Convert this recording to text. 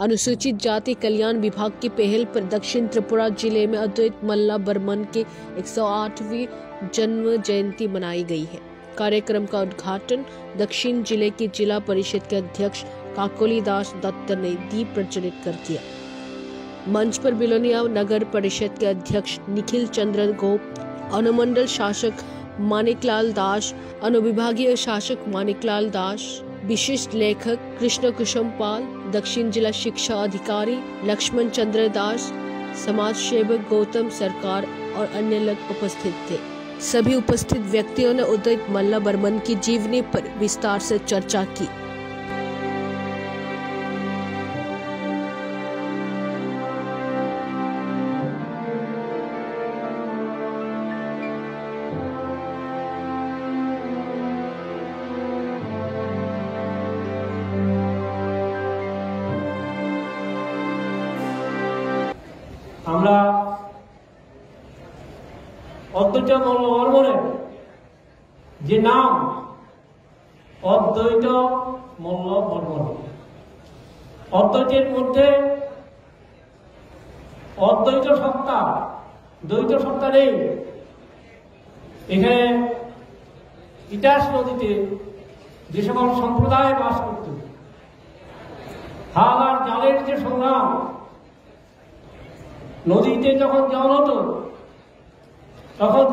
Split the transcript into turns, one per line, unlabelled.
अनुसूचित जाति कल्याण विभाग की पहल पर दक्षिण त्रिपुरा जिले में अद्वैत मल्ला बर्मन के 108वीं जन्म जयंती मनाई गई है। कार्यक्रम का उद्घाटन दक्षिण जिले की जिला परिषद के अध्यक्ष काकोली दास दत्त ने दीप प्रज्वलित कर किया। मंच पर बिलोनिया नगर परिषद के अध्यक्ष निखिल चंद्र गोप, अनुमंडल शासक मानिकलाल दास, अनुविभागीय शासक मानिकलाल दास, विशिष्ट लेखक कृष्ण कुसुम पाल, दक्षिण जिला शिक्षा अधिकारी लक्ष्मण चंद्र दास, समाज सेवक गौतम सरकार और अन्य लोग उपस्थित थे। सभी उपस्थित व्यक्तियों ने अद्वैत मल्ला बर्मन की जीवनी पर विस्तार से चर्चा की।
আমরা অদ্বৈত মল্ল বর্মনের যে নাম অদ্বৈত মল্ল বর্মন, অদ্বৈতের মধ্যে অদ্বৈত সত্তা, দ্বৈত সত্তা নেই। এখানে ইতিহাস নদীতে যে সকল সম্প্রদায় বাস করত, হাল আর জালের যে সংগ্রাম, নদীতে যখন জল হতো তখন